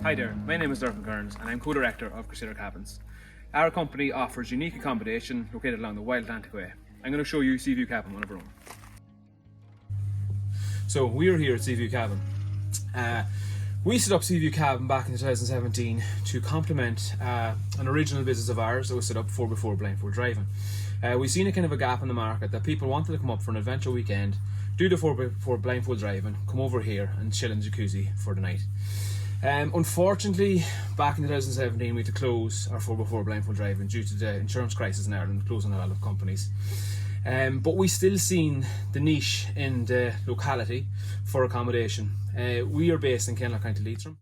Hi there, my name is Durcan Kearns and I'm co-director of Crusader Cabins. Our company offers unique accommodation located along the Wild Atlantic Way. I'm going to show you Seaview Cabin, one of our own. So we're here at Seaview Cabin. We set up Seaview Cabin back in 2017 to complement an original business of ours that was set up before blindfold driving. We've seen a kind of a gap in the market that people wanted to come up for an adventure weekend, do the 4x4 blindfold driving, come over here and chill in the jacuzzi for the night. Unfortunately, back in 2017 we had to close our 4x4 blindfold driving due to the insurance crisis in Ireland, closing a lot of companies. But we still seen the niche in the locality for accommodation. We are based in Kinlough, County Leitrim.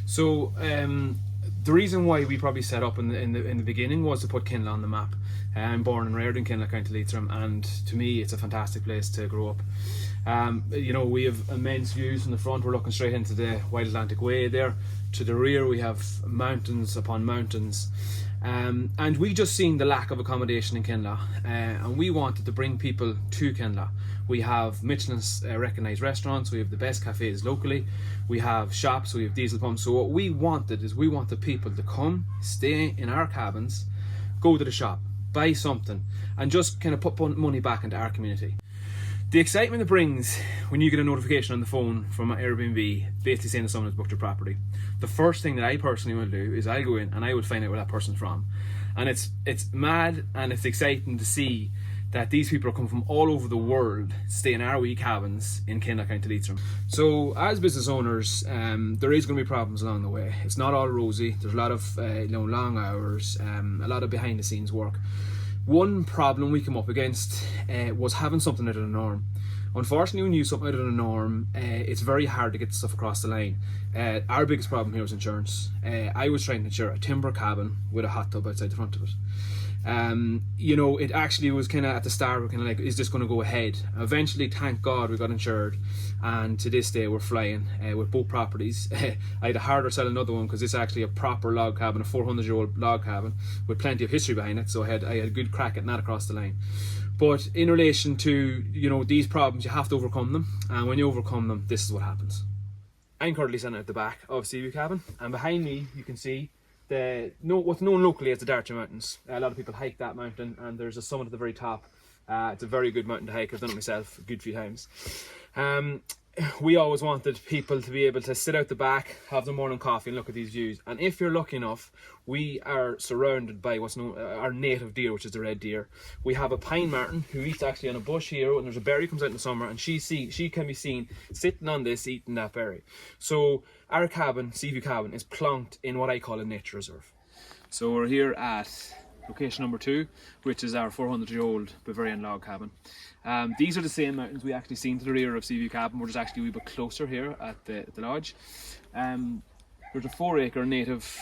So the reason why we probably set up in the beginning was to put Kinlough on the map. I'm born and reared in Kinlough, County Leitrim, and to me it's a fantastic place to grow up. We have immense views from the front. We're looking straight into the Wild Atlantic Way there. To the rear we have mountains upon mountains. And we just seen the lack of accommodation in Kinlough, and we wanted to bring people to Kinlough. We have Michelin's recognised restaurants, we have the best cafes locally, we have shops, we have diesel pumps. So what we wanted is we wanted people to come, stay in our cabins, go to the shop, buy something, and just kind of put money back into our community. The excitement it brings when you get a notification on the phone from Airbnb basically saying that someone has booked your property. The first thing that I personally will do is I'll go in and I will find out where that person's from. And it's mad and it's exciting to see that these people are coming from all over the world to stay in our wee cabins in Kinlough, County Leitrim. So as business owners, there is going to be problems along the way. It's not all rosy. There's a lot of long hours, a lot of behind the scenes work. One problem we come up against was having something out of the norm. Unfortunately, when you use something out of the norm, it's very hard to get the stuff across the line. Our biggest problem here was insurance. I was trying to insure a timber cabin with a hot tub outside the front of it. It actually was kind of at the start, we're kind of like, is this going to go ahead? Eventually, thank God, we got insured, and to this day we're flying with both properties. I had to harder sell another one because it's actually a proper log cabin, a 400-year-old log cabin with plenty of history behind it, so I had a good crack at that across the line. But in relation to these problems, you have to overcome them, and when you overcome them, this is what happens. I'm currently standing at the back of Seaview Cabin, and behind me you can see what's known locally as the Dartry Mountains. A lot of people hike that mountain, and there's a summit at the very top. It's a very good mountain to hike. I've done it myself a good few times. We always wanted people to be able to sit out the back, have their morning coffee and look at these views. And if you're lucky enough, we are surrounded by what's known our native deer, which is the red deer. We have a pine marten who eats actually on a bush here, and there's a berry comes out in the summer, and she can be seen sitting on this eating that berry. So our cabin, Seaview Cabin, is plonked in what I call a nature reserve. So we're here at location number 2, which is our 400-year-old Bavarian log cabin. These are the same mountains we actually seen to the rear of Seaview Cabin. We're just actually a wee bit closer here at the lodge. There's a 4-acre native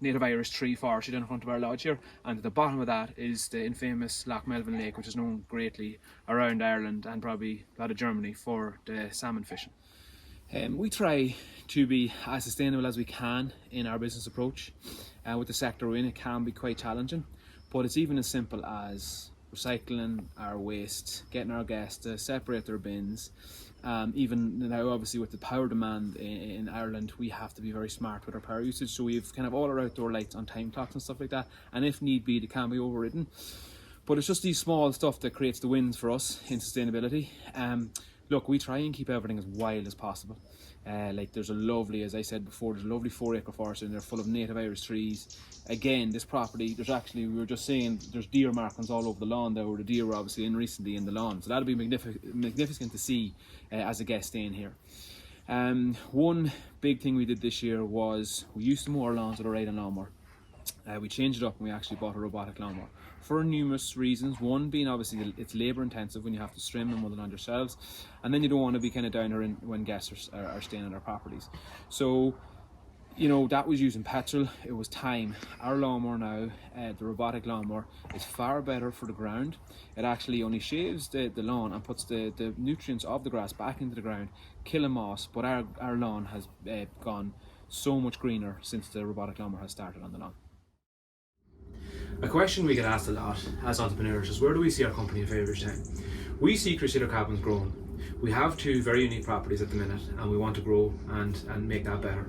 Irish tree forest down in front of our lodge here, and at the bottom of that is the infamous Lough Melvin Lake, which is known greatly around Ireland and probably a lot of Germany for the salmon fishing. We try to be as sustainable as we can in our business approach. With the sector we're in, it can be quite challenging, but it's even as simple as recycling our waste, getting our guests to separate their bins. Even now, obviously, with the power demand in Ireland, we have to be very smart with our power usage. So we've kind of all our outdoor lights on time clocks and stuff like that. And if need be, they can be overridden. But it's just these small stuff that creates the wins for us in sustainability. Look, we try and keep everything as wild as possible. There's a lovely, as I said before, there's a lovely 4-acre forest in there full of native Irish trees. Again, this property, we were just saying, there's deer markings all over the lawn there, where the deer were obviously in recently in the lawn. So that'll be magnificent to see as a guest staying here. One big thing we did this year was we used to mow our lawns with a riding lawnmower. We changed it up and we actually bought a robotic lawnmower for numerous reasons. One being obviously it's labour intensive when you have to trim and mow the lawn yourselves, and then you don't want to be kind of down there when guests are staying at our properties. So that was using petrol, it was time. Our lawnmower now, the robotic lawnmower, is far better for the ground. It actually only shaves the lawn and puts the nutrients of the grass back into the ground, killing moss, but our lawn has gone so much greener since the robotic lawnmower has started on the lawn. A question we get asked a lot as entrepreneurs is, where do we see our company in 5 years' time? We see Crusader Cabins growing. We have two very unique properties at the minute, and we want to grow and make that better.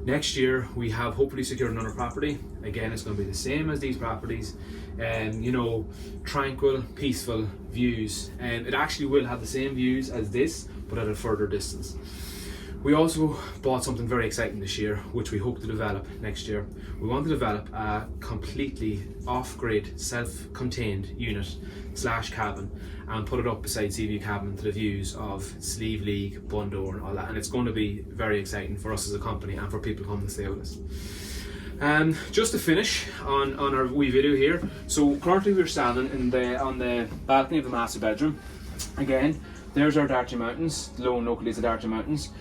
Next year we have hopefully secured another property. Again, it's going to be the same as these properties, and you know, tranquil, peaceful views, and it actually will have the same views as this, but at a further distance. We also bought something very exciting this year, which we hope to develop next year. We want to develop a completely off-grid, self-contained unit / cabin, and put it up beside Seaview Cabin to the views of Slieve League, Bundoor and all that, and it's going to be very exciting for us as a company and for people coming to stay with us. Just to finish on our wee video here, so currently we're standing on the balcony of the master bedroom. Again, there's our Dartry Mountains, the low and localities of Dartry Mountains.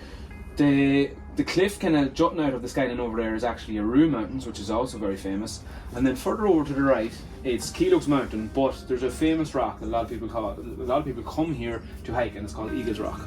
The cliff kind of jutting out of the skyline over there is actually Arroo Mountains, which is also very famous. And then further over to the right, it's Keeloge Mountain, but there's a famous rock that a lot of people come here to hike, and it's called Eagle's Rock.